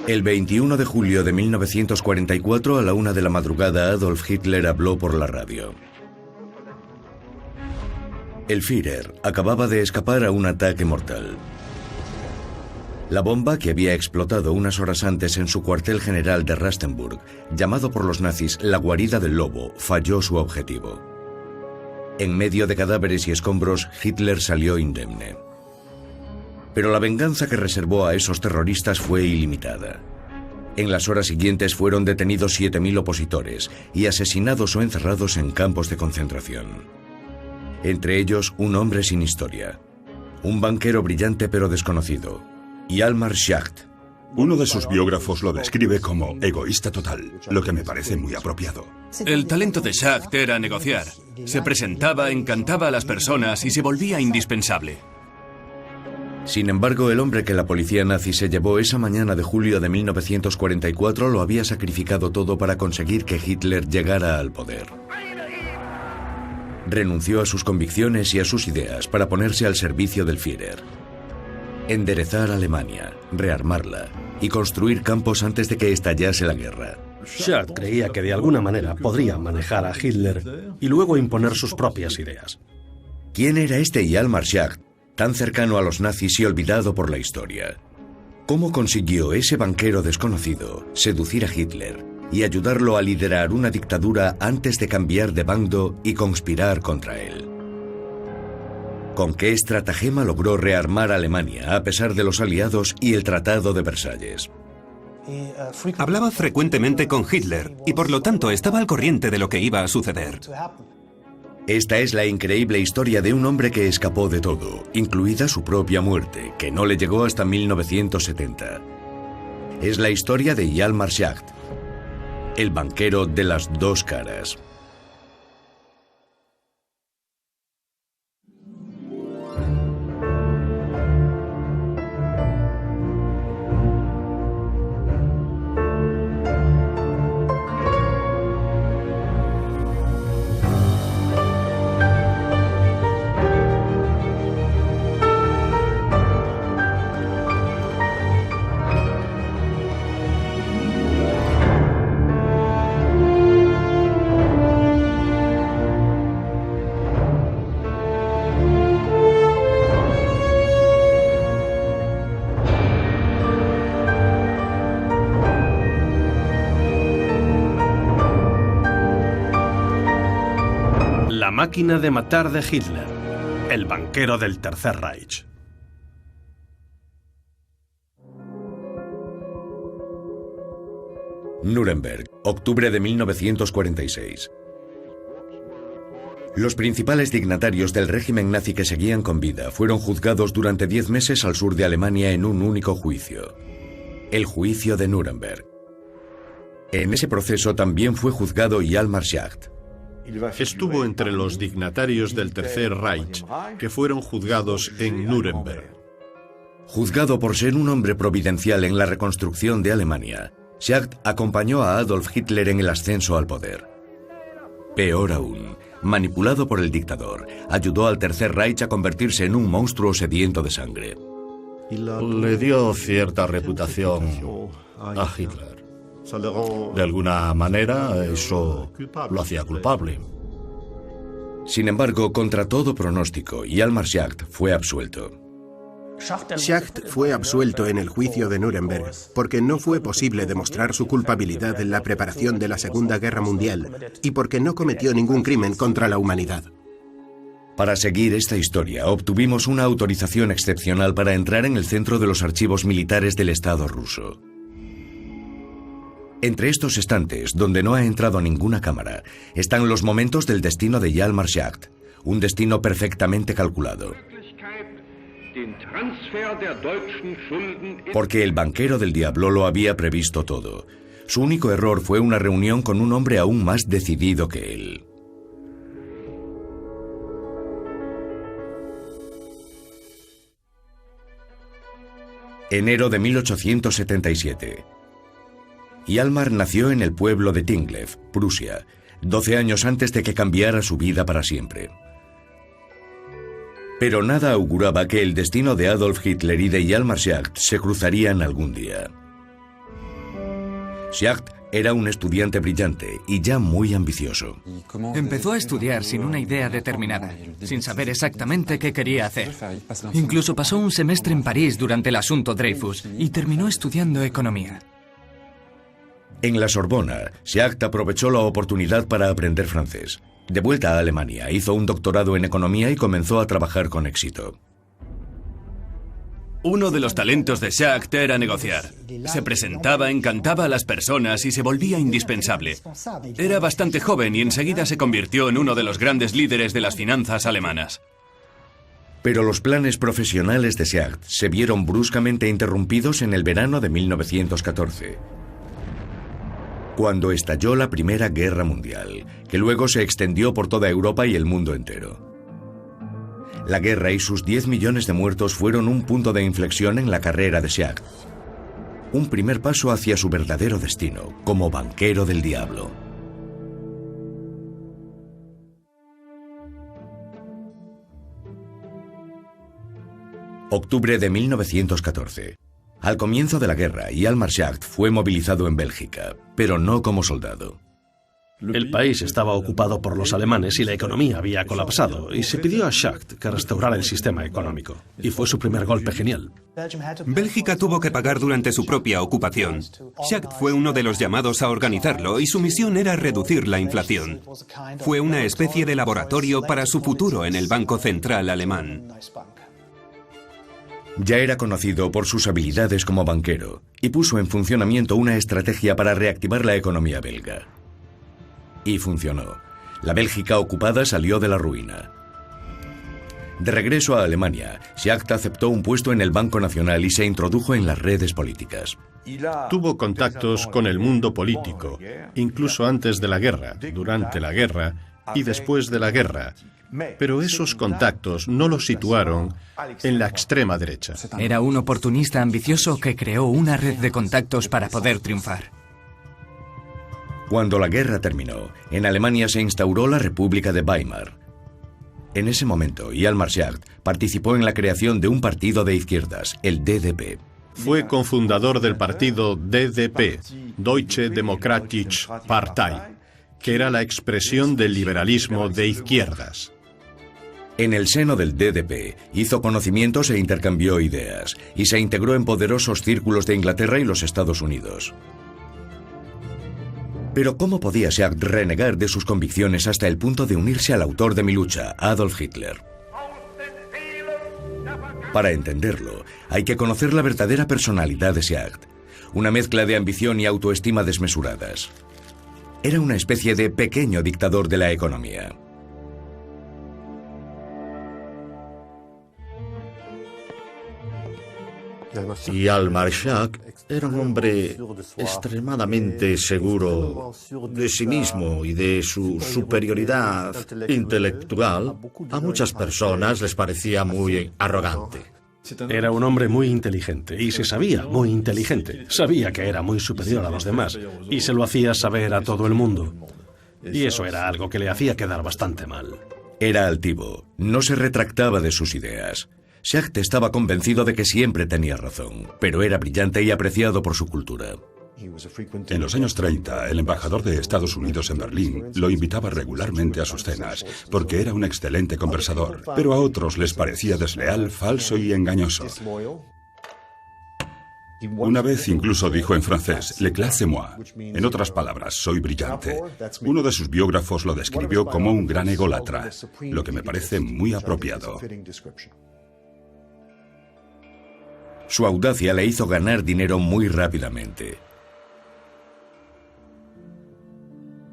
El 21 de julio de 1944, a la 1 de la madrugada, Adolf Hitler habló por la radio. El Führer acababa de escapar a un ataque mortal. La bomba, que había explotado unas horas antes en su cuartel general de Rastenburg, llamado por los nazis la guarida del lobo, falló su objetivo. En medio de cadáveres y escombros, Hitler salió indemne. Pero la venganza que reservó a esos terroristas fue ilimitada. En las horas siguientes fueron detenidos 7.000 opositores y asesinados o encerrados en campos de concentración. Entre ellos, un hombre sin historia. Un banquero brillante pero desconocido. Hjalmar Schacht. Uno de sus biógrafos lo describe como egoísta total, lo que me parece muy apropiado. El talento de Schacht era negociar. Se presentaba, encantaba a las personas y se volvía indispensable. Sin embargo, el hombre que la policía nazi se llevó esa mañana de julio de 1944 lo había sacrificado todo para conseguir que Hitler llegara al poder. Renunció a sus convicciones y a sus ideas para ponerse al servicio del Führer. Enderezar Alemania, rearmarla y construir campos antes de que estallase la guerra. Schacht creía que de alguna manera podría manejar a Hitler y luego imponer sus propias ideas. ¿Quién era este Hjalmar Schacht, tan cercano a los nazis y olvidado por la historia? ¿Cómo consiguió ese banquero desconocido seducir a Hitler y ayudarlo a liderar una dictadura antes de cambiar de bando y conspirar contra él? ¿Con qué estratagema logró rearmar Alemania a pesar de los aliados y el Tratado de Versalles? Hablaba frecuentemente con Hitler y por lo tanto estaba al corriente de lo que iba a suceder. Esta es la increíble historia de un hombre que escapó de todo, incluida su propia muerte, que no le llegó hasta 1970. Es la historia de Hjalmar Schacht, el banquero de las dos caras. La máquina de matar de Hitler, el banquero del Tercer Reich. Nuremberg, octubre de 1946. Los principales dignatarios del régimen nazi que seguían con vida fueron juzgados durante 10 meses al sur de Alemania en un único juicio. El juicio de Nuremberg. En ese proceso también fue juzgado Hjalmar Schacht. Estuvo entre los dignatarios del Tercer Reich que fueron juzgados en Nuremberg. Juzgado por ser un hombre providencial en la reconstrucción de Alemania, Schacht acompañó a Adolf Hitler en el ascenso al poder. Peor aún, manipulado por el dictador, ayudó al Tercer Reich a convertirse en un monstruo sediento de sangre. Le dio cierta reputación a Hitler. De alguna manera, eso lo hacía culpable. Sin embargo, contra todo pronóstico, Hjalmar Schacht fue absuelto. Schacht fue absuelto en el juicio de Nuremberg porque no fue posible demostrar su culpabilidad en la preparación de la Segunda Guerra Mundial y porque no cometió ningún crimen contra la humanidad. Para seguir esta historia, obtuvimos una autorización excepcional para entrar en el centro de los archivos militares del Estado ruso. Entre estos estantes, donde no ha entrado ninguna cámara, están los momentos del destino de Hjalmar Schacht, un destino perfectamente calculado. Porque el banquero del diablo lo había previsto todo. Su único error fue una reunión con un hombre aún más decidido que él. Enero de 1877. Hjalmar nació en el pueblo de Tinglev, Prusia, 12 años antes de que cambiara su vida para siempre. Pero nada auguraba que el destino de Adolf Hitler y de Hjalmar Schacht se cruzarían algún día. Schacht era un estudiante brillante y ya muy ambicioso. Empezó a estudiar sin una idea determinada, sin saber exactamente qué quería hacer. Incluso pasó un semestre en París durante el asunto Dreyfus y terminó estudiando economía. En la Sorbona, Schacht aprovechó la oportunidad para aprender francés. De vuelta a Alemania, hizo un doctorado en economía y comenzó a trabajar con éxito. Uno de los talentos de Schacht era negociar. Se presentaba, encantaba a las personas y se volvía indispensable. Era bastante joven y enseguida se convirtió en uno de los grandes líderes de las finanzas alemanas. Pero los planes profesionales de Schacht se vieron bruscamente interrumpidos en el verano de 1914, cuando estalló la Primera Guerra Mundial, que luego se extendió por toda Europa y el mundo entero. La guerra y sus 10 millones de muertos fueron un punto de inflexión en la carrera de Schacht. Un primer paso hacia su verdadero destino, como banquero del diablo. Octubre de 1914. Al comienzo de la guerra, Hjalmar Schacht fue movilizado en Bélgica, pero no como soldado. El país estaba ocupado por los alemanes y la economía había colapsado, y se pidió a Schacht que restaurara el sistema económico. Y fue su primer golpe genial. Bélgica tuvo que pagar durante su propia ocupación. Schacht fue uno de los llamados a organizarlo y su misión era reducir la inflación. Fue una especie de laboratorio para su futuro en el Banco Central alemán. Ya era conocido por sus habilidades como banquero y puso en funcionamiento una estrategia para reactivar la economía belga. Y funcionó. La Bélgica ocupada salió de la ruina. De regreso a Alemania, Schacht aceptó un puesto en el Banco Nacional y se introdujo en las redes políticas. Tuvo contactos con el mundo político, incluso antes de la guerra, durante la guerra y después de la guerra. Pero esos contactos no lo situaron en la extrema derecha. Era un oportunista ambicioso que creó una red de contactos para poder triunfar. Cuando la guerra terminó, en Alemania se instauró la República de Weimar. En ese momento, Hjalmar Schacht participó en la creación de un partido de izquierdas, el DDP. Fue cofundador del partido DDP, Deutsche Demokratische Partei, que era la expresión del liberalismo de izquierdas. En el seno del DDP hizo conocimientos e intercambió ideas, y se integró en poderosos círculos de Inglaterra y los Estados Unidos. Pero ¿cómo podía Schacht renegar de sus convicciones hasta el punto de unirse al autor de mi lucha, Adolf Hitler? Para entenderlo, hay que conocer la verdadera personalidad de Schacht, una mezcla de ambición y autoestima desmesuradas. Era una especie de pequeño dictador de la economía. Hjalmar Schacht era un hombre extremadamente seguro de sí mismo y de su superioridad intelectual. A muchas personas les parecía muy arrogante. Era un hombre muy inteligente, y se sabía muy inteligente. Sabía que era muy superior a los demás, y se lo hacía saber a todo el mundo. Y eso era algo que le hacía quedar bastante mal. Era altivo, no se retractaba de sus ideas. Schacht estaba convencido de que siempre tenía razón, pero era brillante y apreciado por su cultura. En los años 30, el embajador de Estados Unidos en Berlín lo invitaba regularmente a sus cenas, porque era un excelente conversador, pero a otros les parecía desleal, falso y engañoso. Una vez incluso dijo en francés, «Le classe moi», en otras palabras, soy brillante. Uno de sus biógrafos lo describió como un gran ególatra, lo que me parece muy apropiado. Su audacia le hizo ganar dinero muy rápidamente.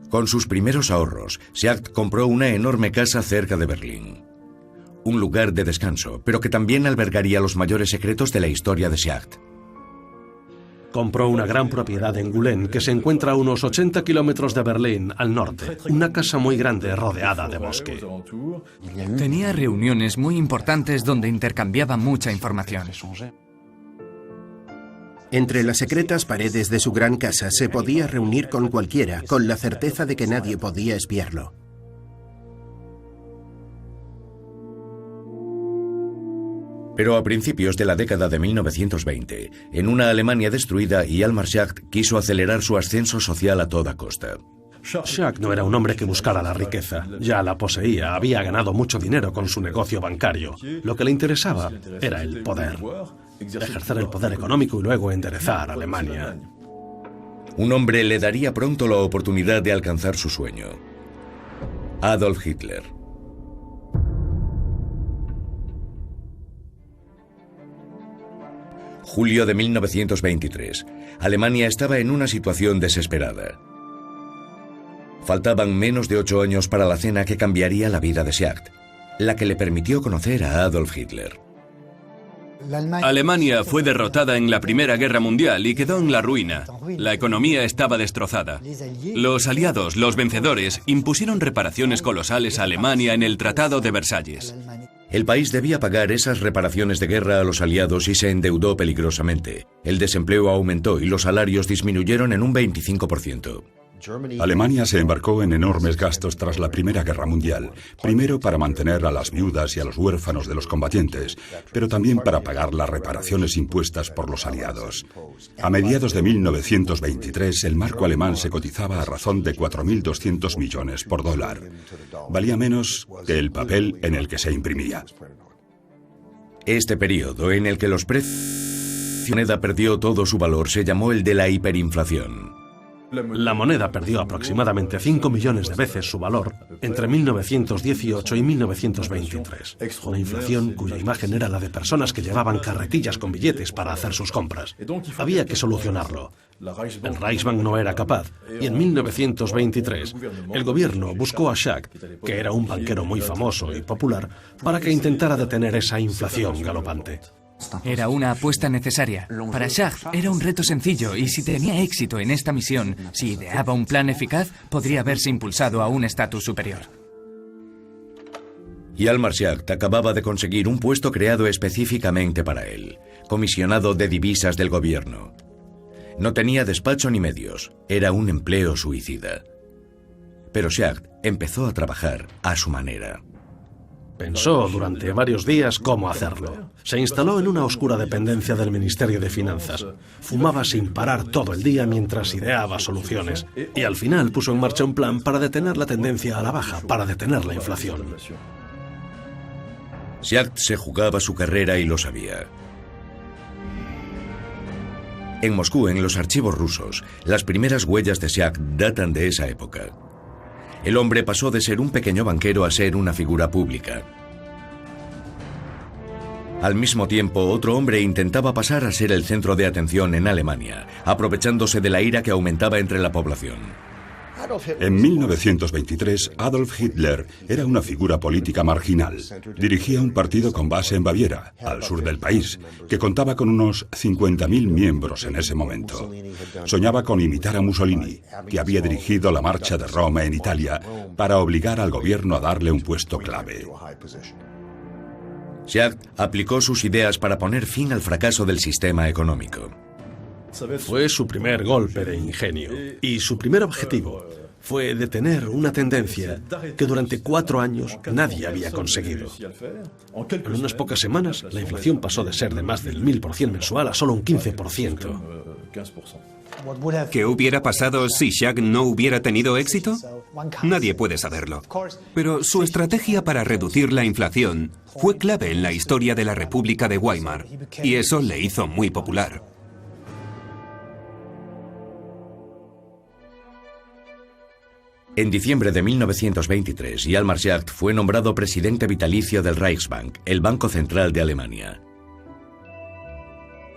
Con sus primeros ahorros, Schacht compró una enorme casa cerca de Berlín. Un lugar de descanso, pero que también albergaría los mayores secretos de la historia de Schacht. Compró una gran propiedad en Gülen, que se encuentra a unos 80 kilómetros de Berlín, al norte. Una casa muy grande rodeada de bosque. Tenía reuniones muy importantes donde intercambiaba mucha información. Entre las secretas paredes de su gran casa se podía reunir con cualquiera, con la certeza de que nadie podía espiarlo. Pero a principios de la década de 1920, en una Alemania destruida, Hjalmar Schacht quiso acelerar su ascenso social a toda costa. Schacht no era un hombre que buscara la riqueza, ya la poseía, había ganado mucho dinero con su negocio bancario. Lo que le interesaba era el poder, ejercer el poder económico y luego enderezar Alemania. Un hombre le daría pronto la oportunidad de alcanzar su sueño: Adolf Hitler. Julio de 1923. Alemania estaba en una situación desesperada. Faltaban menos de 8 años para la cena que cambiaría la vida de Schacht, la que le permitió conocer a Adolf Hitler. Alemania fue derrotada en la Primera Guerra Mundial y quedó en la ruina. La economía estaba destrozada. Los aliados, los vencedores, impusieron reparaciones colosales a Alemania en el Tratado de Versalles. El país debía pagar esas reparaciones de guerra a los aliados y se endeudó peligrosamente. El desempleo aumentó y los salarios disminuyeron en un 25%. Alemania se embarcó en enormes gastos tras la Primera Guerra Mundial, primero para mantener a las viudas y a los huérfanos de los combatientes, pero también para pagar las reparaciones impuestas por los aliados. A mediados de 1923, el marco alemán se cotizaba a razón de 4.200 millones por dólar. Valía menos que el papel en el que se imprimía. Este periodo en el que los precios de la moneda perdió todo su valor se llamó el de la hiperinflación. La moneda perdió aproximadamente 5 millones de veces su valor entre 1918 y 1923. Una inflación cuya imagen era la de personas que llevaban carretillas con billetes para hacer sus compras. Había que solucionarlo. El Reichsbank no era capaz y en 1923 el gobierno buscó a Schacht, que era un banquero muy famoso y popular, para que intentara detener esa inflación galopante. Era una apuesta necesaria. Para Schacht era un reto sencillo y si tenía éxito en esta misión, si ideaba un plan eficaz, podría haberse impulsado a un estatus superior. Hjalmar Schacht acababa de conseguir un puesto creado específicamente para él: comisionado de divisas del gobierno. No tenía despacho ni medios, era un empleo suicida. Pero Schacht empezó a trabajar a su manera. Pensó durante varios días cómo hacerlo. Se instaló en una oscura dependencia del Ministerio de Finanzas. Fumaba sin parar todo el día mientras ideaba soluciones. Y al final puso en marcha un plan para detener la tendencia a la baja, para detener la inflación. Schacht se jugaba su carrera y lo sabía. En Moscú, en los archivos rusos, las primeras huellas de Schacht datan de esa época. El hombre pasó de ser un pequeño banquero a ser una figura pública. Al mismo tiempo, otro hombre intentaba pasar a ser el centro de atención en Alemania, aprovechándose de la ira que aumentaba entre la población. En 1923, Adolf Hitler era una figura política marginal. Dirigía un partido con base en Baviera, al sur del país, que contaba con unos 50.000 miembros en ese momento. Soñaba con imitar a Mussolini, que había dirigido la Marcha de Roma en Italia, para obligar al gobierno a darle un puesto clave. Schacht aplicó sus ideas para poner fin al fracaso del sistema económico. Fue su primer golpe de ingenio y su primer objetivo fue detener una tendencia que durante 4 años nadie había conseguido. En unas pocas semanas, la inflación pasó de ser de más del 1000% mensual a solo un 15%. ¿Qué hubiera pasado si Schacht no hubiera tenido éxito? Nadie puede saberlo. Pero su estrategia para reducir la inflación fue clave en la historia de la República de Weimar, y eso le hizo muy popular. En diciembre de 1923, Hjalmar Schacht fue nombrado presidente vitalicio del Reichsbank, el Banco Central de Alemania.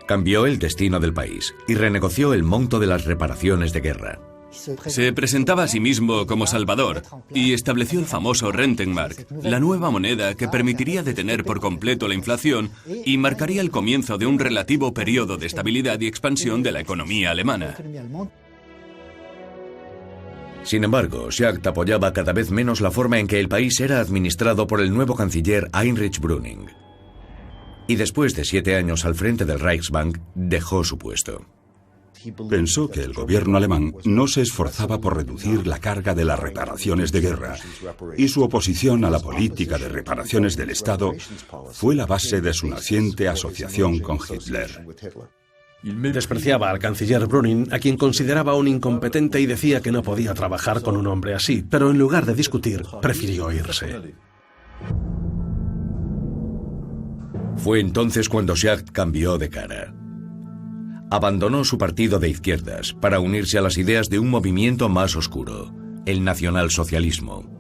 Cambió el destino del país y renegoció el monto de las reparaciones de guerra. Se presentaba a sí mismo como Salvador y estableció el famoso Rentenmark, la nueva moneda que permitiría detener por completo la inflación y marcaría el comienzo de un relativo periodo de estabilidad y expansión de la economía alemana. Sin embargo, Schacht apoyaba cada vez menos la forma en que el país era administrado por el nuevo canciller Heinrich Brüning. Y después de 7 años al frente del Reichsbank, dejó su puesto. Pensó que el gobierno alemán no se esforzaba por reducir la carga de las reparaciones de guerra, y su oposición a la política de reparaciones del Estado fue la base de su naciente asociación con Hitler. Despreciaba al canciller Brüning, a quien consideraba un incompetente, y decía que no podía trabajar con un hombre así, pero en lugar de discutir, prefirió irse. Fue entonces cuando Schacht cambió de cara. Abandonó su partido de izquierdas para unirse a las ideas de un movimiento más oscuro, el nacionalsocialismo.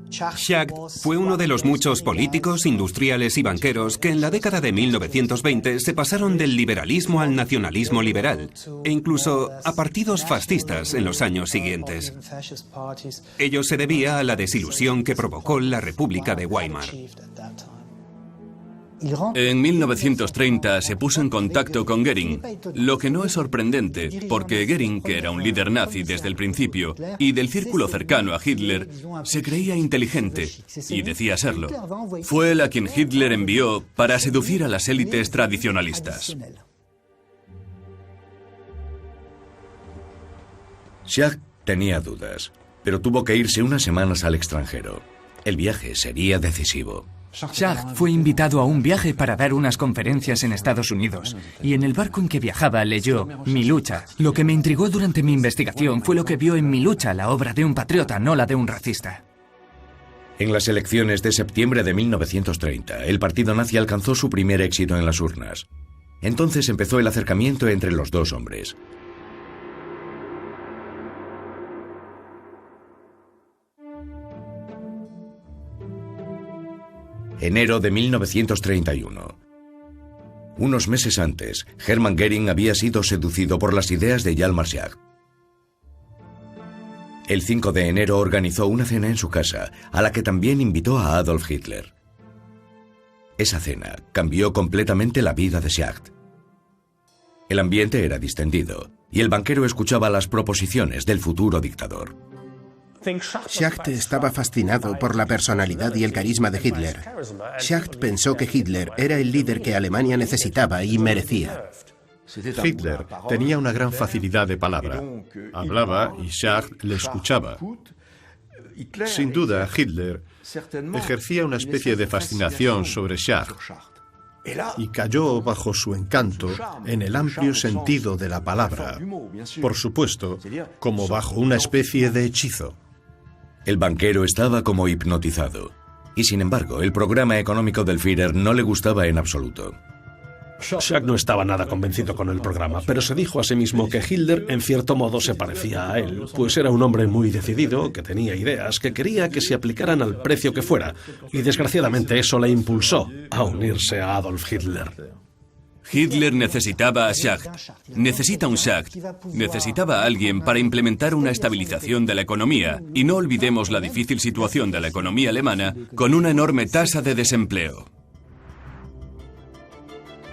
Schacht fue uno de los muchos políticos, industriales y banqueros que en la década de 1920 se pasaron del liberalismo al nacionalismo liberal e incluso a partidos fascistas en los años siguientes. Ello se debía a la desilusión que provocó la República de Weimar. En 1930 se puso en contacto con Göring, lo que no es sorprendente, porque Göring, que era un líder nazi desde el principio y del círculo cercano a Hitler, se creía inteligente y decía serlo. Fue él a quien Hitler envió para seducir a las élites tradicionalistas. Schacht tenía dudas, pero tuvo que irse unas semanas al extranjero. El viaje sería decisivo. Schacht fue invitado a un viaje para dar unas conferencias en Estados Unidos, y en el barco en que viajaba leyó Mi lucha. Lo que me intrigó durante mi investigación fue lo que vio en Mi lucha, la obra de un patriota, no la de un racista. En las elecciones de septiembre de 1930, el partido nazi alcanzó su primer éxito en las urnas. Entonces empezó el acercamiento entre los dos hombres. Enero de 1931. Unos meses antes, Hermann Göring había sido seducido por las ideas de Hjalmar Schacht. El 5 de enero organizó una cena en su casa, a la que también invitó a Adolf Hitler. Esa cena cambió completamente la vida de Schacht. El ambiente era distendido, y el banquero escuchaba las proposiciones del futuro dictador. Schacht estaba fascinado por la personalidad y el carisma de Hitler. Schacht pensó que Hitler era el líder que Alemania necesitaba y merecía. Hitler tenía una gran facilidad de palabra. Hablaba y Schacht le escuchaba. Sin duda, Hitler ejercía una especie de fascinación sobre Schacht y cayó bajo su encanto en el amplio sentido de la palabra, por supuesto, como bajo una especie de hechizo. El banquero estaba como hipnotizado, y sin embargo, el programa económico del Führer no le gustaba en absoluto. Schacht no estaba nada convencido con el programa, pero se dijo a sí mismo que Hitler en cierto modo se parecía a él, pues era un hombre muy decidido, que tenía ideas, que quería que se aplicaran al precio que fuera, y desgraciadamente eso le impulsó a unirse a Adolf Hitler. Hitler necesitaba a Schacht, necesita un Schacht, necesitaba a alguien para implementar una estabilización de la economía, y no olvidemos la difícil situación de la economía alemana con una enorme tasa de desempleo.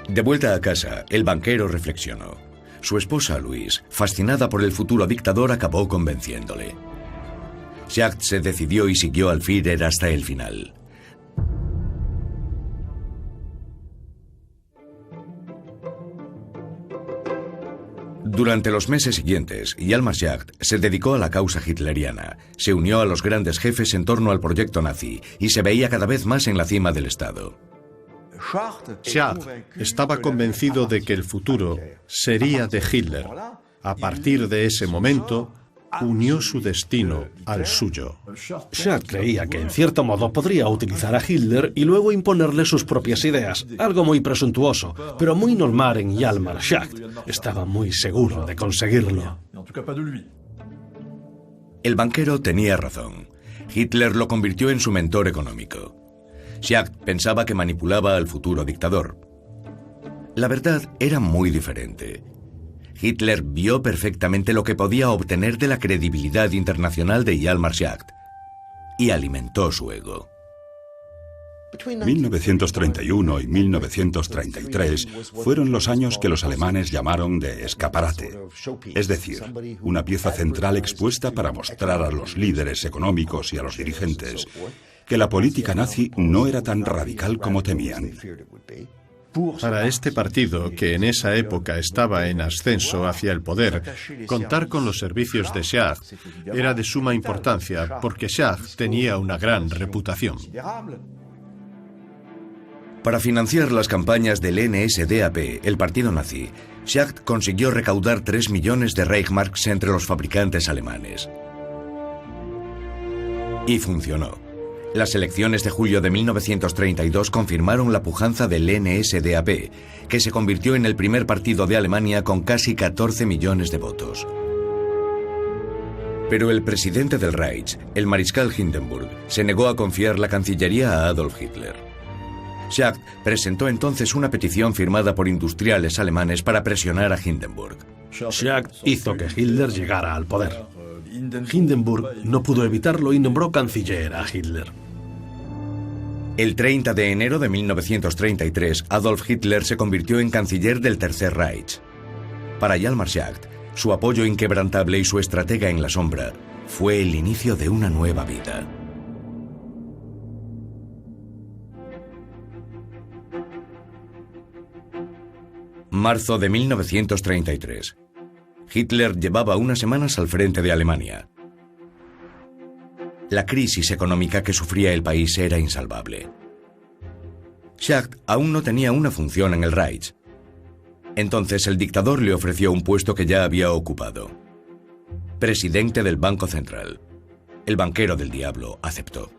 De vuelta a casa, el banquero reflexionó. Su esposa, Louise, fascinada por el futuro dictador, acabó convenciéndole. Schacht se decidió y siguió al Führer hasta el final. Durante los meses siguientes, Hjalmar Schacht se dedicó a la causa hitleriana, se unió a los grandes jefes en torno al proyecto nazi y se veía cada vez más en la cima del Estado. Schacht estaba convencido de que el futuro sería de Hitler. A partir de ese momento, unió su destino al suyo. Schacht creía que en cierto modo podría utilizar a Hitler y luego imponerle sus propias ideas, algo muy presuntuoso, pero muy normal en Hjalmar Schacht. Estaba muy seguro de conseguirlo. El banquero tenía razón. Hitler lo convirtió en su mentor económico. Schacht pensaba que manipulaba al futuro dictador. La verdad era muy diferente. Hitler vio perfectamente lo que podía obtener de la credibilidad internacional de Hjalmar Schacht y alimentó su ego. 1931 y 1933 fueron los años que los alemanes llamaron de escaparate, es decir, una pieza central expuesta para mostrar a los líderes económicos y a los dirigentes que la política nazi no era tan radical como temían. Para este partido, que en esa época estaba en ascenso hacia el poder, contar con los servicios de Schacht era de suma importancia porque Schacht tenía una gran reputación. Para financiar las campañas del NSDAP, el partido nazi, Schacht consiguió recaudar 3 millones de Reichsmarks entre los fabricantes alemanes. Y funcionó. Las elecciones de julio de 1932 confirmaron la pujanza del NSDAP, que se convirtió en el primer partido de Alemania con casi 14 millones de votos. Pero el presidente del Reich, el mariscal Hindenburg, se negó a confiar la Cancillería a Adolf Hitler. Schacht presentó entonces una petición firmada por industriales alemanes para presionar a Hindenburg. Schacht hizo que Hitler llegara al poder. Hindenburg no pudo evitarlo y nombró canciller a Hitler. El 30 de enero de 1933, Adolf Hitler se convirtió en canciller del Tercer Reich. Para Hjalmar Schacht, su apoyo inquebrantable y su estratega en la sombra fue el inicio de una nueva vida. Marzo de 1933. Hitler llevaba unas semanas al frente de Alemania. La crisis económica que sufría el país era insalvable. Schacht aún no tenía una función en el Reich. Entonces el dictador le ofreció un puesto que ya había ocupado: presidente del Banco Central. El banquero del diablo aceptó.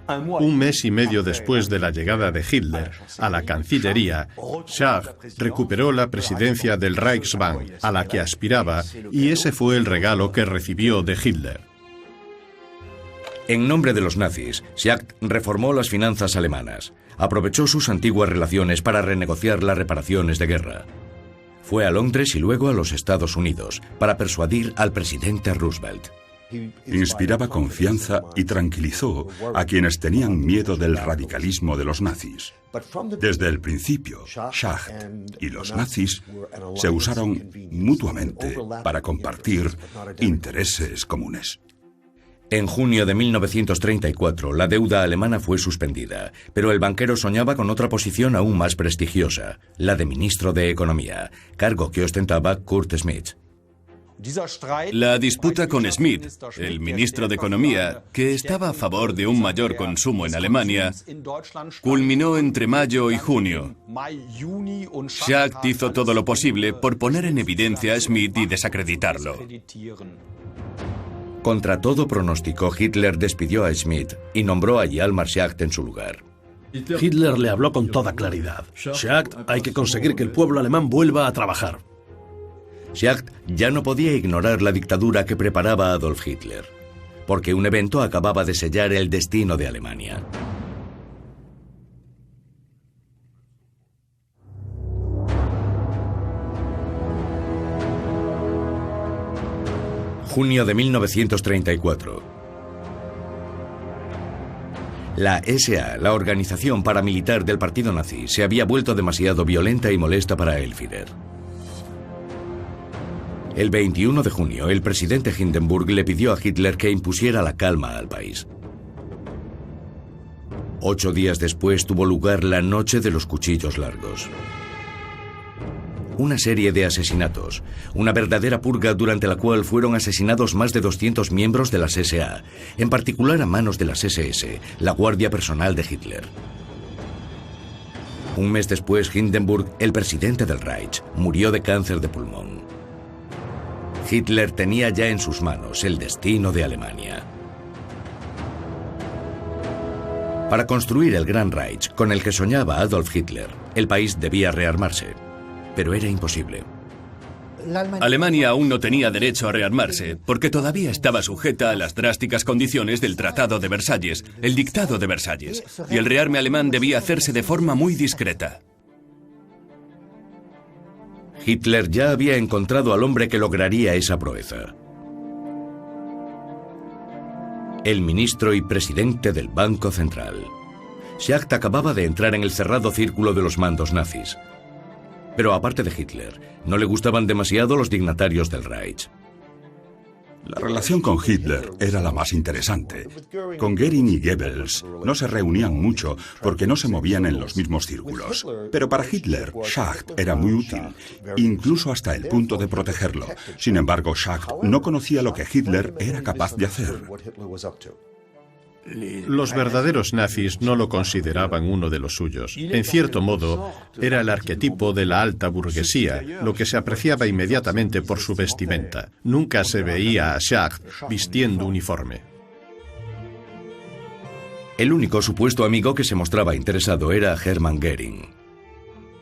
Un mes y medio después de la llegada de Hitler a la Cancillería, Schacht recuperó la presidencia del Reichsbank, a la que aspiraba, y ese fue el regalo que recibió de Hitler. En nombre de los nazis, Schacht reformó las finanzas alemanas. Aprovechó sus antiguas relaciones para renegociar las reparaciones de guerra. Fue a Londres y luego a los Estados Unidos para persuadir al presidente Roosevelt. Inspiraba confianza y tranquilizó a quienes tenían miedo del radicalismo de los nazis. Desde el principio, Schacht y los nazis se usaron mutuamente para compartir intereses comunes. En junio de 1934, la deuda alemana fue suspendida, pero el banquero soñaba con otra posición aún más prestigiosa, la de ministro de Economía, cargo que ostentaba Kurt Schmidt. La disputa con Schmidt, el ministro de Economía, que estaba a favor de un mayor consumo en Alemania, culminó entre mayo y junio. Schacht hizo todo lo posible por poner en evidencia a Schmidt y desacreditarlo. Contra todo pronóstico, Hitler despidió a Schmidt y nombró a Hjalmar Schacht en su lugar. Hitler le habló con toda claridad. Schacht, hay que conseguir que el pueblo alemán vuelva a trabajar. Schacht ya no podía ignorar la dictadura que preparaba Adolf Hitler, porque un evento acababa de sellar el destino de Alemania. Junio de 1934. La SA, la organización paramilitar del partido nazi, se había vuelto demasiado violenta y molesta para el Führer. El 21 de junio, el presidente Hindenburg le pidió a Hitler que impusiera la calma al país. 8 días después tuvo lugar la Noche de los Cuchillos Largos. Una serie de asesinatos, una verdadera purga durante la cual fueron asesinados más de 200 miembros de las SA, en particular a manos de las SS, la guardia personal de Hitler. Un mes después, Hindenburg, el presidente del Reich, murió de cáncer de pulmón. Hitler tenía ya en sus manos el destino de Alemania. Para construir el Gran Reich, con el que soñaba Adolf Hitler, el país debía rearmarse. Pero era imposible. Alemania aún no tenía derecho a rearmarse, porque todavía estaba sujeta a las drásticas condiciones del Tratado de Versalles, el Dictado de Versalles, y el rearme alemán debía hacerse de forma muy discreta. Hitler ya había encontrado al hombre que lograría esa proeza. El ministro y presidente del Banco Central. Schacht acababa de entrar en el cerrado círculo de los mandos nazis. Pero aparte de Hitler, no le gustaban demasiado los dignatarios del Reich. La relación con Hitler era la más interesante. Con Goering y Goebbels no se reunían mucho porque no se movían en los mismos círculos. Pero para Hitler, Schacht era muy útil, incluso hasta el punto de protegerlo. Sin embargo, Schacht no conocía lo que Hitler era capaz de hacer. Los verdaderos nazis no lo consideraban uno de los suyos. En cierto modo, era el arquetipo de la alta burguesía, lo que se apreciaba inmediatamente por su vestimenta. Nunca se veía a Schacht vistiendo uniforme. El único supuesto amigo que se mostraba interesado era Hermann Göring.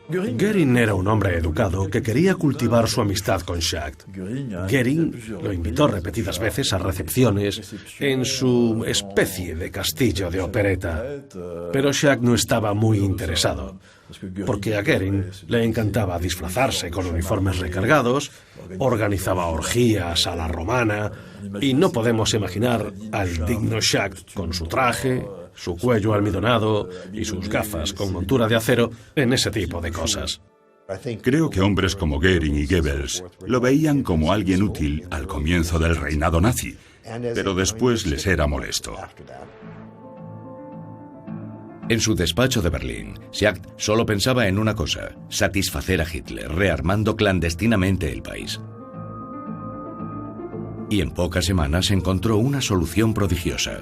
Goering era un hombre educado que quería cultivar su amistad con Schacht. Goering lo invitó repetidas veces a recepciones en su especie de castillo de opereta. Pero Schacht no estaba muy interesado, porque a Goering le encantaba disfrazarse con uniformes recargados, organizaba orgías a la romana, y no podemos imaginar al digno Schacht con su traje, su cuello almidonado y sus gafas con montura de acero en ese tipo de cosas. Creo que hombres como Goering y Goebbels lo veían como alguien útil al comienzo del reinado nazi, pero después les era molesto. En su despacho de Berlín, Schacht solo pensaba en una cosa: satisfacer a Hitler, rearmando clandestinamente el país. Y en pocas semanas encontró una solución prodigiosa.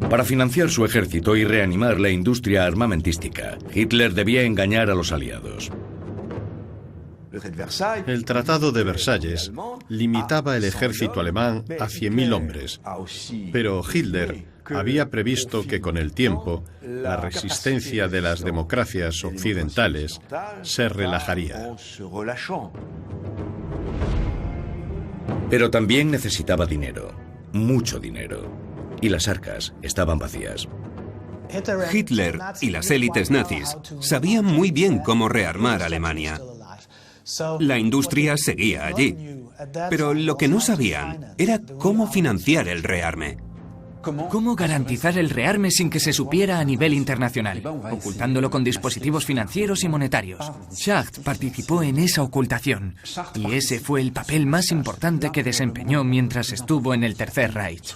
Para financiar su ejército y reanimar la industria armamentística, Hitler debía engañar a los aliados. El Tratado de Versalles limitaba el ejército alemán a 100.000 hombres, pero Hitler había previsto que con el tiempo la resistencia de las democracias occidentales se relajaría. Pero también necesitaba dinero, mucho dinero, y las arcas estaban vacías. Hitler y las élites nazis sabían muy bien cómo rearmar Alemania. La industria seguía allí, pero lo que no sabían era cómo financiar el rearme. ¿Cómo garantizar el rearme sin que se supiera a nivel internacional, ocultándolo con dispositivos financieros y monetarios? Schacht participó en esa ocultación, y ese fue el papel más importante que desempeñó mientras estuvo en el Tercer Reich.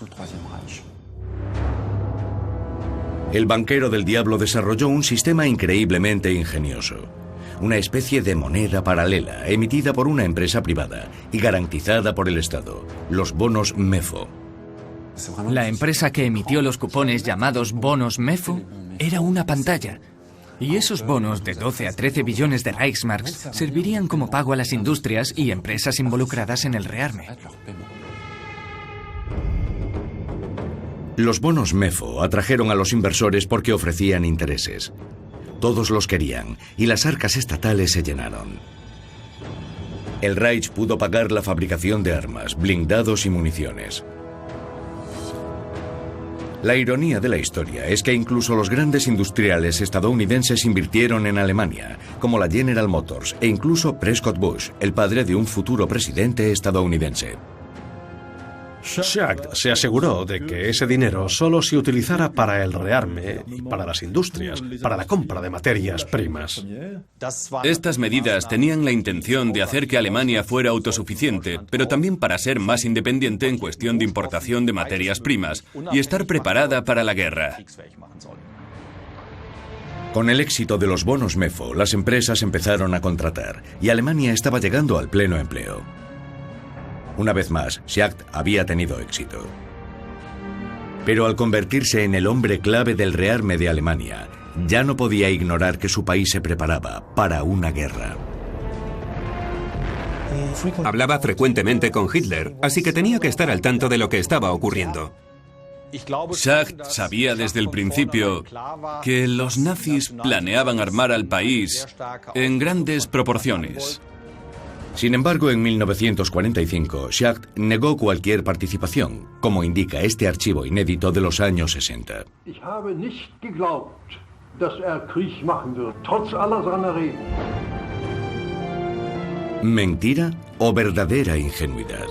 El banquero del diablo desarrolló un sistema increíblemente ingenioso. Una especie de moneda paralela emitida por una empresa privada y garantizada por el Estado, los bonos MEFO. La empresa que emitió los cupones llamados bonos MEFO era una pantalla, y esos bonos de 12 a 13 billones de Reichsmarks servirían como pago a las industrias y empresas involucradas en el rearme. Los bonos MEFO atrajeron a los inversores porque ofrecían intereses. Todos los querían, y las arcas estatales se llenaron. El Reich pudo pagar la fabricación de armas, blindados y municiones. La ironía de la historia es que incluso los grandes industriales estadounidenses invirtieron en Alemania, como la General Motors e incluso Prescott Bush, el padre de un futuro presidente estadounidense. Schacht se aseguró de que ese dinero solo se utilizara para el rearme y para las industrias, para la compra de materias primas. Estas medidas tenían la intención de hacer que Alemania fuera autosuficiente, pero también para ser más independiente en cuestión de importación de materias primas y estar preparada para la guerra. Con el éxito de los bonos MEFO, las empresas empezaron a contratar y Alemania estaba llegando al pleno empleo. Una vez más, Schacht había tenido éxito. Pero al convertirse en el hombre clave del rearme de Alemania, ya no podía ignorar que su país se preparaba para una guerra. Hablaba frecuentemente con Hitler, así que tenía que estar al tanto de lo que estaba ocurriendo. Schacht sabía desde el principio que los nazis planeaban armar al país en grandes proporciones. Sin embargo, en 1945, Schacht negó cualquier participación, como indica este archivo inédito de los años 60. ¿Mentira o verdadera ingenuidad?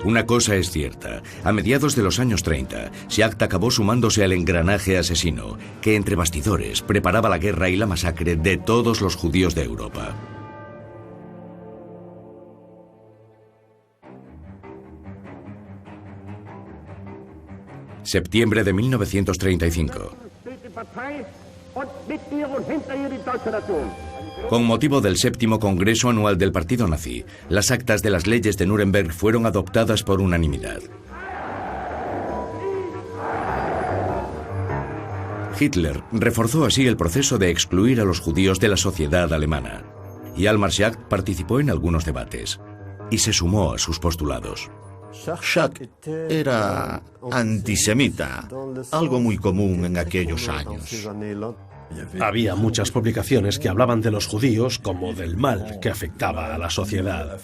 Una cosa es cierta, a mediados de los años 30, Schacht acabó sumándose al engranaje asesino, que entre bastidores preparaba la guerra y la masacre de todos los judíos de Europa. Septiembre de 1935. Con motivo del 7º Congreso Anual del Partido Nazi, las actas de las leyes de Nuremberg fueron adoptadas por unanimidad. Hitler reforzó así el proceso de excluir a los judíos de la sociedad alemana, y Hjalmar Schacht participó en algunos debates, y se sumó a sus postulados. Schacht era antisemita, algo muy común en aquellos años. Había muchas publicaciones que hablaban de los judíos como del mal que afectaba a la sociedad.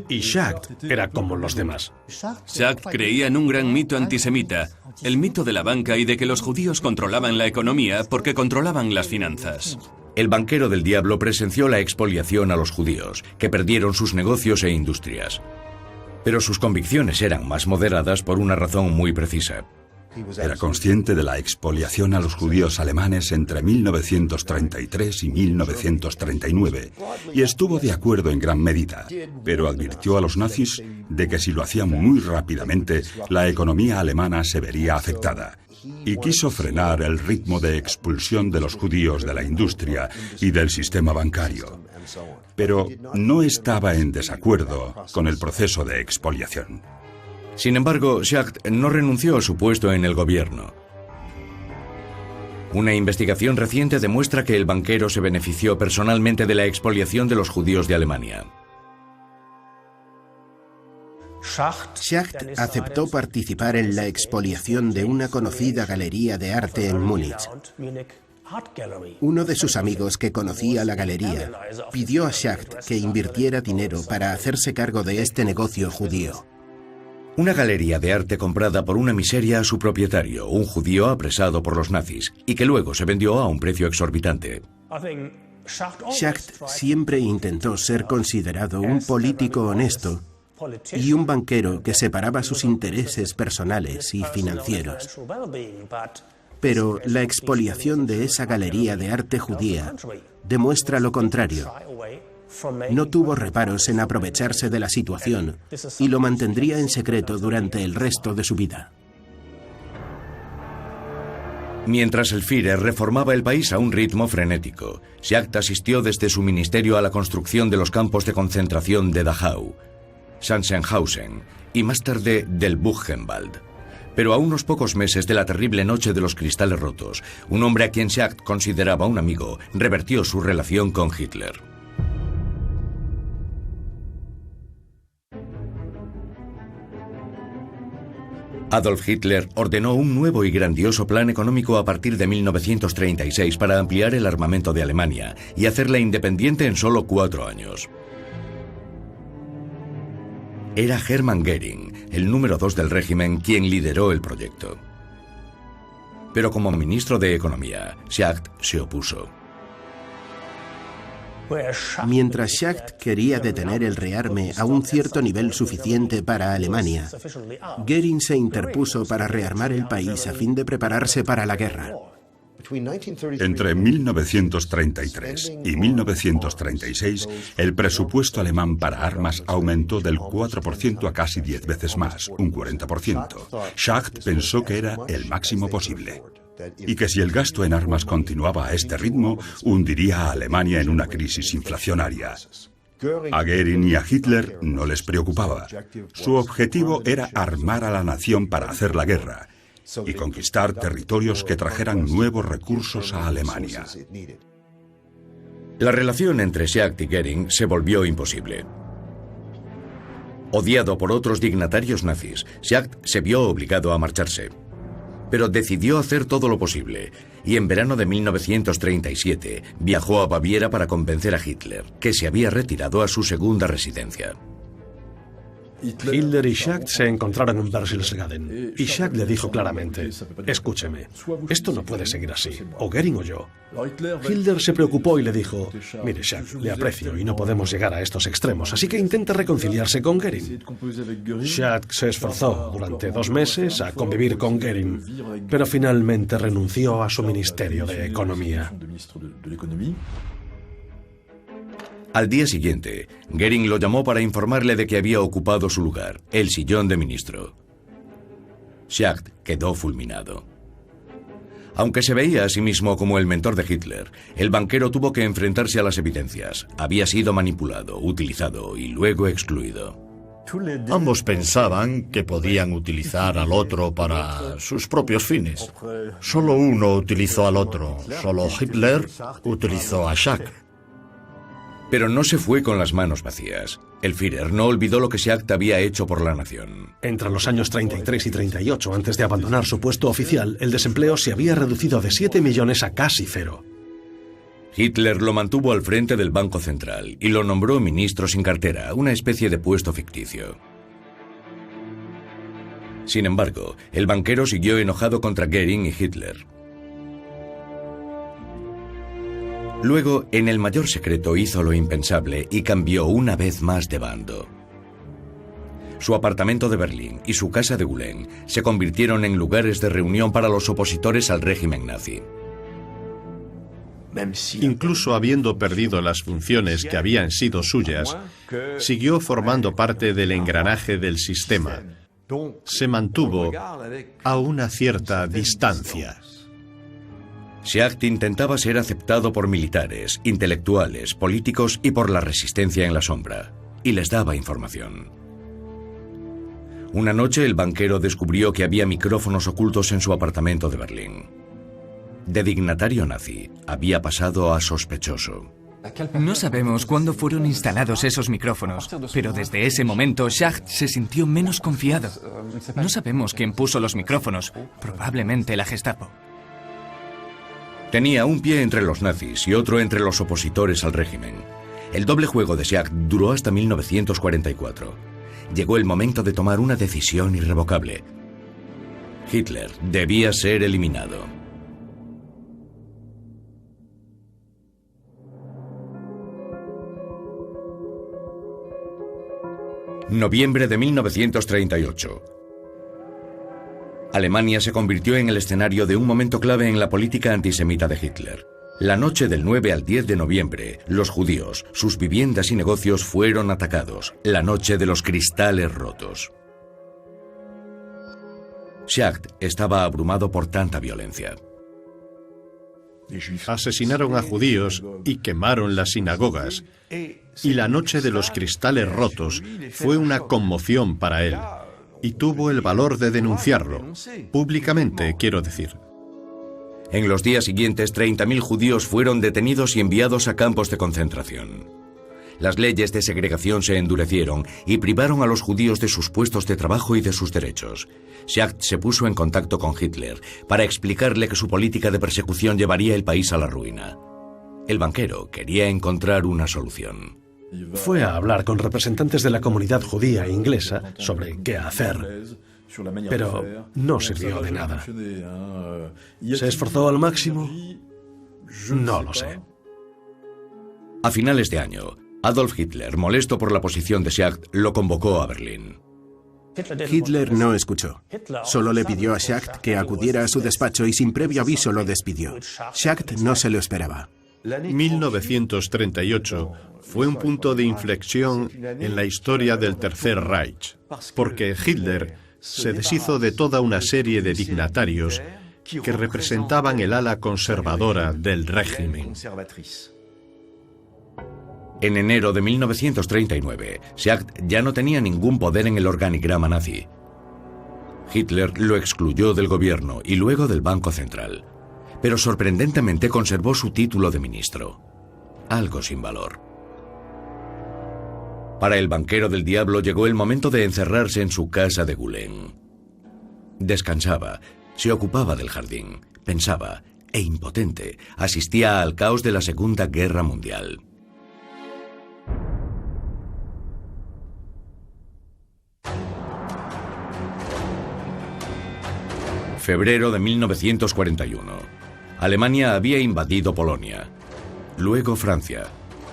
Y Schacht era como los demás. Schacht creía en un gran mito antisemita, el mito de la banca y de que los judíos controlaban la economía porque controlaban las finanzas. El banquero del diablo presenció la expoliación a los judíos, que perdieron sus negocios e industrias. Pero sus convicciones eran más moderadas por una razón muy precisa. Era consciente de la expoliación a los judíos alemanes entre 1933 y 1939 y estuvo de acuerdo en gran medida, pero advirtió a los nazis de que si lo hacían muy rápidamente, la economía alemana se vería afectada y quiso frenar el ritmo de expulsión de los judíos de la industria y del sistema bancario. Pero no estaba en desacuerdo con el proceso de expoliación. Sin embargo, Schacht no renunció a su puesto en el gobierno. Una investigación reciente demuestra que el banquero se benefició personalmente de la expoliación de los judíos de Alemania. Schacht aceptó participar en la expoliación de una conocida galería de arte en Múnich. Uno de sus amigos que conocía la galería pidió a Schacht que invirtiera dinero para hacerse cargo de este negocio judío. Una galería de arte comprada por una miseria a su propietario, un judío apresado por los nazis, y que luego se vendió a un precio exorbitante. Schacht siempre intentó ser considerado un político honesto y un banquero que separaba sus intereses personales y financieros. Pero la expoliación de esa galería de arte judía demuestra lo contrario. No tuvo reparos en aprovecharse de la situación y lo mantendría en secreto durante el resto de su vida. Mientras el Führer reformaba el país a un ritmo frenético, Schacht asistió desde su ministerio a la construcción de los campos de concentración de Dachau, Sachsenhausen y más tarde del Buchenwald. Pero a unos pocos meses de la terrible noche de los cristales rotos, un hombre a quien Schacht consideraba un amigo revertió su relación con Hitler. Adolf Hitler ordenó un nuevo y grandioso plan económico a partir de 1936 para ampliar el armamento de Alemania y hacerla independiente en solo 4 años. Era Hermann Göring, el número 2 del régimen, quien lideró el proyecto. Pero como ministro de Economía, Schacht se opuso. Mientras Schacht quería detener el rearme a un cierto nivel suficiente para Alemania, Göring se interpuso para rearmar el país a fin de prepararse para la guerra. Entre 1933 y 1936, el presupuesto alemán para armas aumentó del 4% a casi 10 veces más, un 40%. Schacht pensó que era el máximo posible y que si el gasto en armas continuaba a este ritmo, hundiría a Alemania en una crisis inflacionaria. A Göring y a Hitler no les preocupaba. Su objetivo era armar a la nación para hacer la guerra y conquistar territorios que trajeran nuevos recursos a Alemania. La relación entre Schacht y Göring se volvió imposible. Odiado por otros dignatarios nazis, Schacht se vio obligado a marcharse. Pero decidió hacer todo lo posible, y en verano de 1937 viajó a Baviera para convencer a Hitler, que se había retirado a su segunda residencia. Hitler y Schacht se encontraron en Berchtesgaden y Schacht le dijo claramente: escúcheme, esto no puede seguir así, o Göring o yo. Hitler se preocupó y le dijo: mire, Schacht, le aprecio y no podemos llegar a estos extremos, así que intenta reconciliarse con Göring. Schacht se esforzó durante 2 meses a convivir con Göring, pero finalmente renunció a su Ministerio de Economía. Al día siguiente, Göring lo llamó para informarle de que había ocupado su lugar, el sillón de ministro. Schacht quedó fulminado. Aunque se veía a sí mismo como el mentor de Hitler, el banquero tuvo que enfrentarse a las evidencias. Había sido manipulado, utilizado y luego excluido. Ambos pensaban que podían utilizar al otro para sus propios fines. Solo uno utilizó al otro, solo Hitler utilizó a Schacht. Pero no se fue con las manos vacías. El Führer no olvidó lo que Schacht había hecho por la nación. Entre los años 33 y 38, antes de abandonar su puesto oficial, el desempleo se había reducido de 7 millones a casi 0. Hitler lo mantuvo al frente del Banco Central y lo nombró ministro sin cartera, una especie de puesto ficticio. Sin embargo, el banquero siguió enojado contra Göring y Hitler. Luego, en el mayor secreto, hizo lo impensable y cambió una vez más de bando. Su apartamento de Berlín y su casa de Gülen se convirtieron en lugares de reunión para los opositores al régimen nazi. Incluso habiendo perdido las funciones que habían sido suyas, siguió formando parte del engranaje del sistema. Se mantuvo a una cierta distancia. Schacht intentaba ser aceptado por militares, intelectuales, políticos y por la resistencia en la sombra, y les daba información. Una noche el banquero descubrió que había micrófonos ocultos en su apartamento de Berlín. De dignatario nazi, había pasado a sospechoso. No sabemos cuándo fueron instalados esos micrófonos, pero desde ese momento Schacht se sintió menos confiado. No sabemos quién puso los micrófonos, probablemente la Gestapo. Tenía un pie entre los nazis y otro entre los opositores al régimen. El doble juego de Schacht duró hasta 1944. Llegó el momento de tomar una decisión irrevocable. Hitler debía ser eliminado. Noviembre de 1938. Alemania se convirtió en el escenario de un momento clave en la política antisemita de Hitler. La noche del 9 al 10 de noviembre, los judíos, sus viviendas y negocios fueron atacados. La noche de los cristales rotos. Schacht estaba abrumado por tanta violencia. Asesinaron a judíos y quemaron las sinagogas. Y la noche de los cristales rotos fue una conmoción para él. Y tuvo el valor de denunciarlo. Públicamente, quiero decir. En los días siguientes, 30.000 judíos fueron detenidos y enviados a campos de concentración. Las leyes de segregación se endurecieron y privaron a los judíos de sus puestos de trabajo y de sus derechos. Schacht se puso en contacto con Hitler para explicarle que su política de persecución llevaría el país a la ruina. El banquero quería encontrar una solución. Fue a hablar con representantes de la comunidad judía e inglesa sobre qué hacer, pero no sirvió de nada. ¿Se esforzó al máximo? No lo sé. A finales de año, Adolf Hitler, molesto por la posición de Schacht, lo convocó a Berlín. Hitler no escuchó. Solo le pidió a Schacht que acudiera a su despacho y sin previo aviso lo despidió. Schacht no se lo esperaba. 1938 fue un punto de inflexión en la historia del Tercer Reich, porque Hitler se deshizo de toda una serie de dignatarios que representaban el ala conservadora del régimen. En enero de 1939, Schacht ya no tenía ningún poder en el organigrama nazi. Hitler lo excluyó del gobierno y luego del Banco Central, pero sorprendentemente conservó su título de ministro, algo sin valor. Para el banquero del diablo llegó el momento de encerrarse en su casa de Gülen. Descansaba, se ocupaba del jardín, pensaba, e impotente, asistía al caos de la Segunda Guerra Mundial. Febrero de 1941. Alemania había invadido Polonia, luego Francia,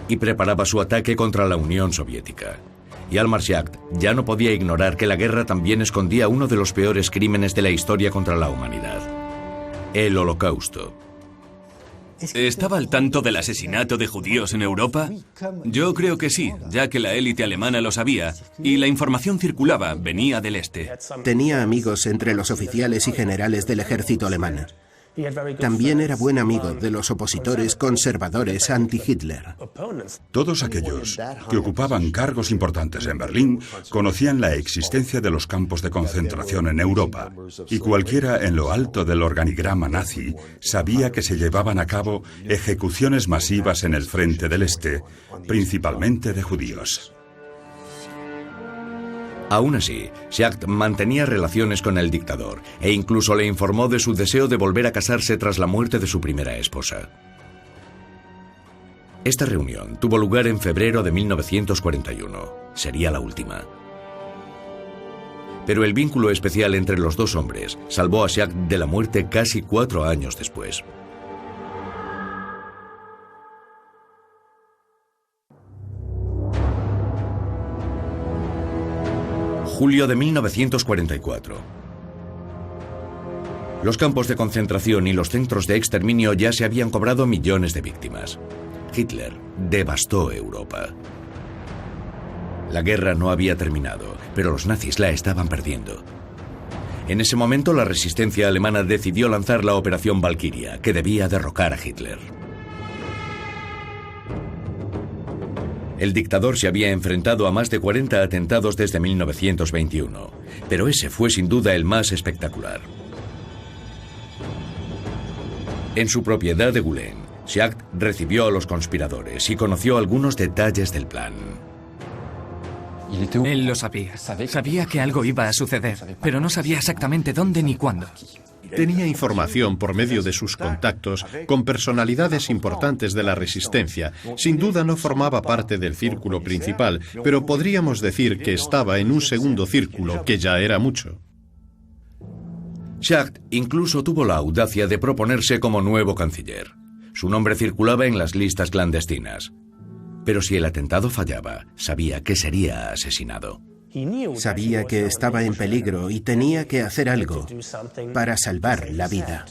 y preparaba su ataque contra la Unión Soviética. Hjalmar Schacht ya no podía ignorar que la guerra también escondía uno de los peores crímenes de la historia contra la humanidad: el Holocausto. ¿Estaba al tanto del asesinato de judíos en Europa? Yo creo que sí, ya que la élite alemana lo sabía y la información circulaba, venía del este. Tenía amigos entre los oficiales y generales del ejército alemán. También era buen amigo de los opositores conservadores anti-Hitler. Todos aquellos que ocupaban cargos importantes en Berlín conocían la existencia de los campos de concentración en Europa, y cualquiera en lo alto del organigrama nazi sabía que se llevaban a cabo ejecuciones masivas en el frente del Este, principalmente de judíos. Aún así, Schacht mantenía relaciones con el dictador e incluso le informó de su deseo de volver a casarse tras la muerte de su primera esposa. Esta reunión tuvo lugar en febrero de 1941. Sería la última. Pero el vínculo especial entre los dos hombres salvó a Schacht de la muerte casi 4 años después. Julio de 1944. Los campos de concentración y los centros de exterminio ya se habían cobrado millones de víctimas. Hitler devastó Europa. La guerra no había terminado, pero los nazis la estaban perdiendo. En ese momento, la resistencia alemana decidió lanzar la Operación Valquiria, que debía derrocar a Hitler. El dictador se había enfrentado a más de 40 atentados desde 1921, pero ese fue sin duda el más espectacular. En su propiedad de Gulen, Schacht recibió a los conspiradores y conoció algunos detalles del plan. Él lo sabía. Sabía que algo iba a suceder, pero no sabía exactamente dónde ni cuándo. Tenía información por medio de sus contactos con personalidades importantes de la resistencia. Sin duda no formaba parte del círculo principal, pero podríamos decir que estaba en un segundo círculo, que ya era mucho. Schacht incluso tuvo la audacia de proponerse como nuevo canciller. Su nombre circulaba en las listas clandestinas. Pero si el atentado fallaba, sabía que sería asesinado. Sabía que estaba en peligro y tenía que hacer algo para salvar la vida.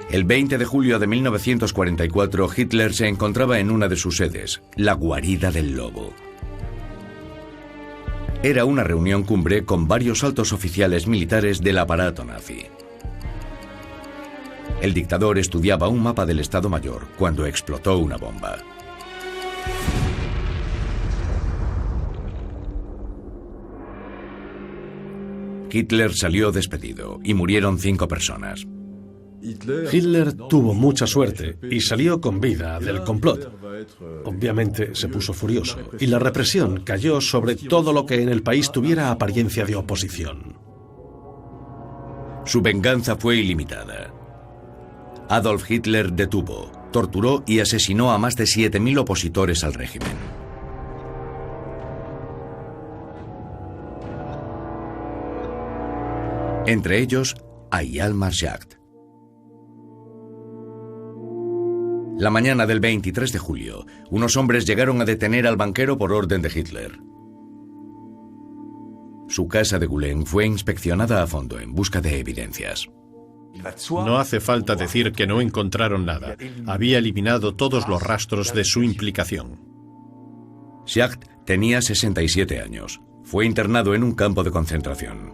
El 20 de julio de 1944, Hitler se encontraba en una de sus sedes, la Guarida del Lobo. Era una reunión cumbre con varios altos oficiales militares del aparato nazi. El dictador estudiaba un mapa del Estado Mayor cuando explotó una bomba. Hitler salió despedido y murieron 5 personas. Hitler tuvo mucha suerte y salió con vida del complot. Obviamente se puso furioso y la represión cayó sobre todo lo que en el país tuviera apariencia de oposición. Su venganza fue ilimitada. Adolf Hitler detuvo, torturó y asesinó a más de 7.000 opositores al régimen. Entre ellos, a Hjalmar Schacht. La mañana del 23 de julio, unos hombres llegaron a detener al banquero por orden de Hitler. Su casa de Gulen fue inspeccionada a fondo en busca de evidencias. No hace falta decir que no encontraron nada. Había eliminado todos los rastros de su implicación. Schacht tenía 67 años. Fue internado en un campo de concentración.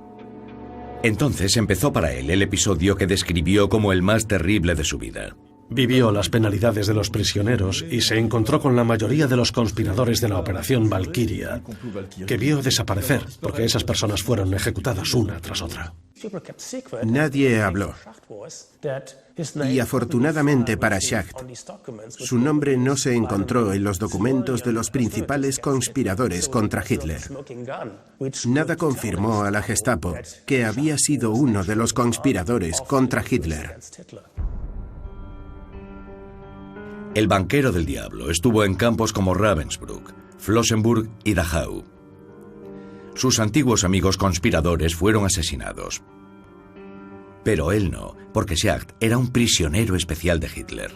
Entonces empezó para él el episodio que describió como el más terrible de su vida. Vivió las penalidades de los prisioneros y se encontró con la mayoría de los conspiradores de la Operación Valquiria, que vio desaparecer porque esas personas fueron ejecutadas una tras otra. Nadie habló. Y afortunadamente para Schacht, su nombre no se encontró en los documentos de los principales conspiradores contra Hitler. Nada confirmó a la Gestapo que había sido uno de los conspiradores contra Hitler. El banquero del diablo estuvo en campos como Ravensbrück, Flossenbürg y Dachau. Sus antiguos amigos conspiradores fueron asesinados. Pero él no, porque Schacht era un prisionero especial de Hitler.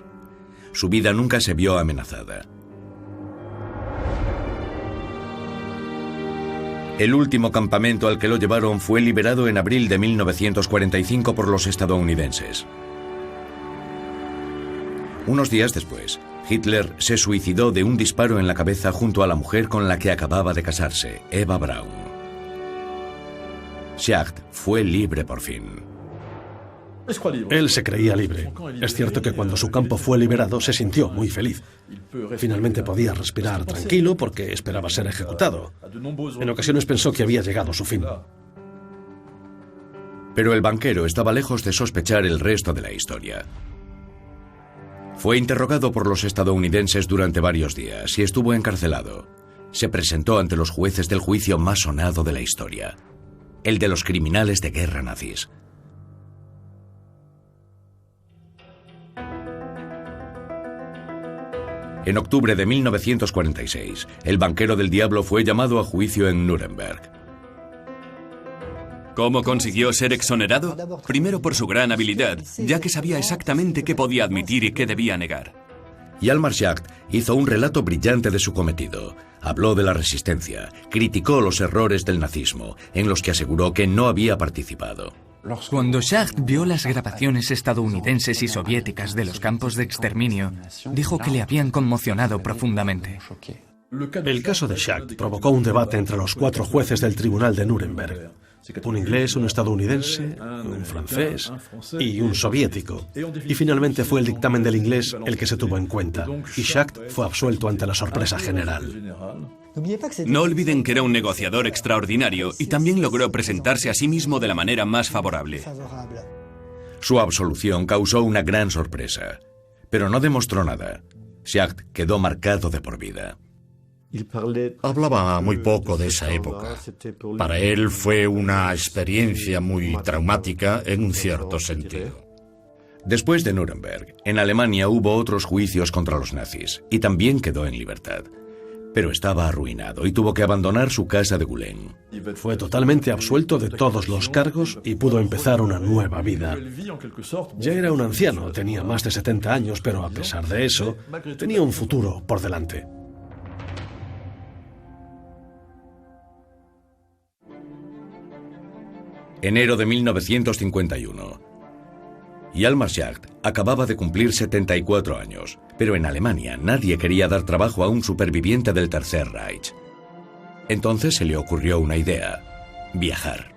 Su vida nunca se vio amenazada. El último campamento al que lo llevaron fue liberado en abril de 1945 por los estadounidenses. Unos días después, Hitler se suicidó de un disparo en la cabeza junto a la mujer con la que acababa de casarse, Eva Braun. Schacht fue libre por fin. Él se creía libre. Es cierto que cuando su campo fue liberado se sintió muy feliz. Finalmente podía respirar tranquilo porque esperaba ser ejecutado. En ocasiones pensó que había llegado su fin. Pero el banquero estaba lejos de sospechar el resto de la historia. Fue interrogado por los estadounidenses durante varios días y estuvo encarcelado. Se presentó ante los jueces del juicio más sonado de la historia, el de los criminales de guerra nazis. En octubre de 1946, el banquero del diablo fue llamado a juicio en Nuremberg. ¿Cómo consiguió ser exonerado? Primero por su gran habilidad, ya que sabía exactamente qué podía admitir y qué debía negar. Hjalmar Schacht hizo un relato brillante de su cometido. Habló de la resistencia, criticó los errores del nazismo, en los que aseguró que no había participado. Cuando Schacht vio las grabaciones estadounidenses y soviéticas de los campos de exterminio, dijo que le habían conmocionado profundamente. El caso de Schacht provocó un debate entre los 4 jueces del tribunal de Nuremberg. Un inglés, un estadounidense, un francés y un soviético. Y finalmente fue el dictamen del inglés el que se tuvo en cuenta. Y Schacht fue absuelto ante la sorpresa general. No olviden que era un negociador extraordinario y también logró presentarse a sí mismo de la manera más favorable. Su absolución causó una gran sorpresa, pero no demostró nada. Schacht quedó marcado de por vida. Hablaba muy poco de esa época. Para él fue una experiencia muy traumática en un cierto sentido. Después de Nuremberg, en Alemania hubo otros juicios contra los nazis y también quedó en libertad. Pero estaba arruinado y tuvo que abandonar su casa de Gülen. Fue totalmente absuelto de todos los cargos y pudo empezar una nueva vida. Ya era un anciano, tenía más de 70 años, pero a pesar de eso, tenía un futuro por delante. Enero de 1951. Hjalmar Schacht acababa de cumplir 74 años, pero en Alemania nadie quería dar trabajo a un superviviente del Tercer Reich. Entonces se le ocurrió una idea: viajar.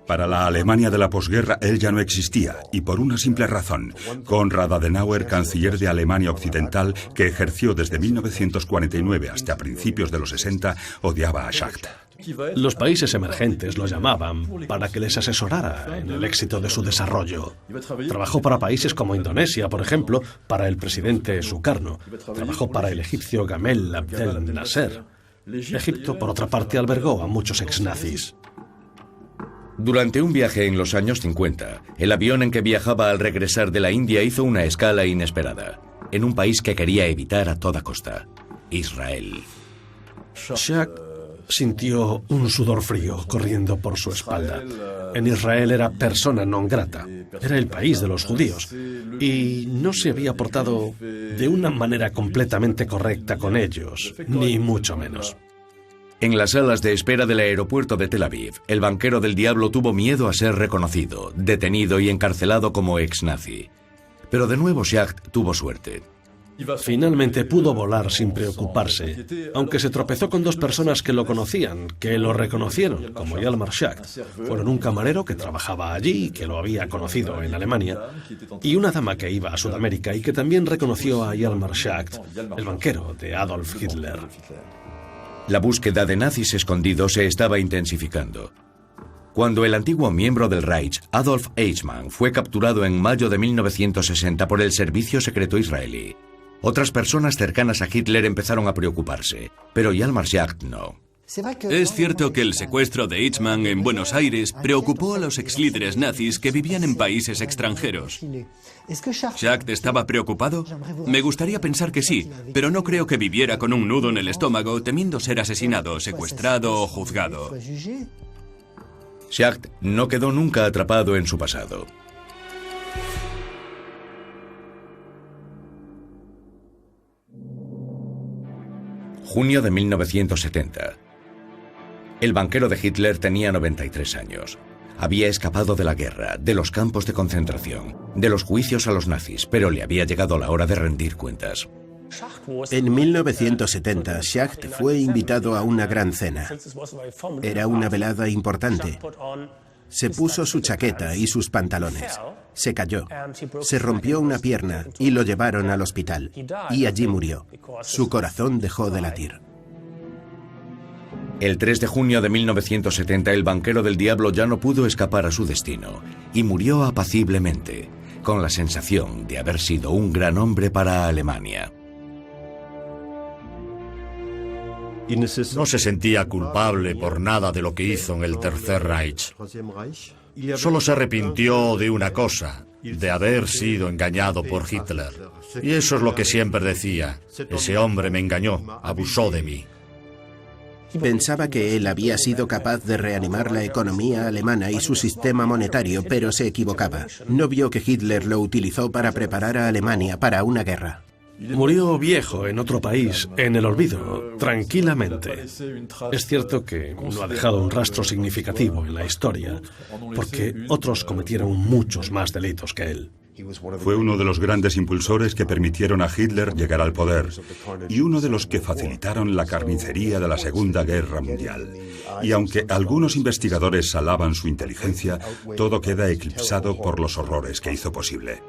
Para la Alemania de la posguerra él ya no existía, y por una simple razón. Konrad Adenauer, canciller de Alemania Occidental, que ejerció desde 1949 hasta principios de los 60, odiaba a Schacht. Los países emergentes lo llamaban para que les asesorara en el éxito de su desarrollo. Trabajó para países como Indonesia, por ejemplo, para el presidente Sukarno. Trabajó para el egipcio Gamal Abdel Nasser. Egipto, por otra parte, albergó a muchos exnazis. Durante un viaje en los años 50, el avión en que viajaba al regresar de la India hizo una escala inesperada, en un país que quería evitar a toda costa: Israel. Schacht sintió un sudor frío corriendo por su espalda. En Israel era persona non grata. Era el país de los judíos. Y no se había portado de una manera completamente correcta con ellos, ni mucho menos. En las salas de espera del aeropuerto de Tel Aviv, el banquero del diablo tuvo miedo a ser reconocido, detenido y encarcelado como ex-nazi. Pero de nuevo Schacht tuvo suerte. Finalmente pudo volar sin preocuparse, aunque se tropezó con 2 personas que lo conocían, que lo reconocieron como Hjalmar Schacht. Fueron un camarero que trabajaba allí, que lo había conocido en Alemania, y una dama que iba a Sudamérica y que también reconoció a Hjalmar Schacht, el banquero de Adolf Hitler. La búsqueda de nazis escondidos se estaba intensificando. Cuando el antiguo miembro del Reich, Adolf Eichmann, fue capturado en mayo de 1960 por el servicio secreto israelí, otras personas cercanas a Hitler empezaron a preocuparse, pero Hjalmar Schacht no. Es cierto que el secuestro de Eichmann en Buenos Aires preocupó a los exlíderes nazis que vivían en países extranjeros. ¿Schacht estaba preocupado? Me gustaría pensar que sí, pero no creo que viviera con un nudo en el estómago temiendo ser asesinado, secuestrado o juzgado. Schacht no quedó nunca atrapado en su pasado. Junio de 1970. El banquero de Hitler tenía 93 años. Había escapado de la guerra, de los campos de concentración, de los juicios a los nazis, pero le había llegado la hora de rendir cuentas. En 1970, Schacht fue invitado a una gran cena. Era una velada importante. Se puso su chaqueta y sus pantalones. Se cayó. Se rompió una pierna y lo llevaron al hospital. Y allí murió. Su corazón dejó de latir. El 3 de junio de 1970, el banquero del diablo ya no pudo escapar a su destino y murió apaciblemente, con la sensación de haber sido un gran hombre para Alemania. No se sentía culpable por nada de lo que hizo en el Tercer Reich. Solo se arrepintió de una cosa, de haber sido engañado por Hitler. Y eso es lo que siempre decía: ese hombre me engañó, abusó de mí. Pensaba que él había sido capaz de reanimar la economía alemana y su sistema monetario, pero se equivocaba. No vio que Hitler lo utilizó para preparar a Alemania para una guerra. Murió viejo en otro país, en el olvido, tranquilamente. Es cierto que no ha dejado un rastro significativo en la historia, porque otros cometieron muchos más delitos que él. Fue uno de los grandes impulsores que permitieron a Hitler llegar al poder y uno de los que facilitaron la carnicería de la Segunda Guerra Mundial. Y aunque algunos investigadores alaban su inteligencia, todo queda eclipsado por los horrores que hizo posible.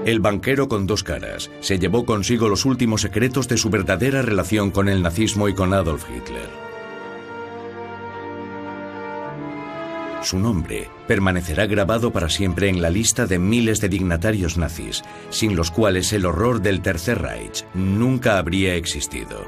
El banquero con dos caras se llevó consigo los últimos secretos de su verdadera relación con el nazismo y con Adolf Hitler. Su nombre permanecerá grabado para siempre en la lista de miles de dignatarios nazis, sin los cuales el horror del Tercer Reich nunca habría existido.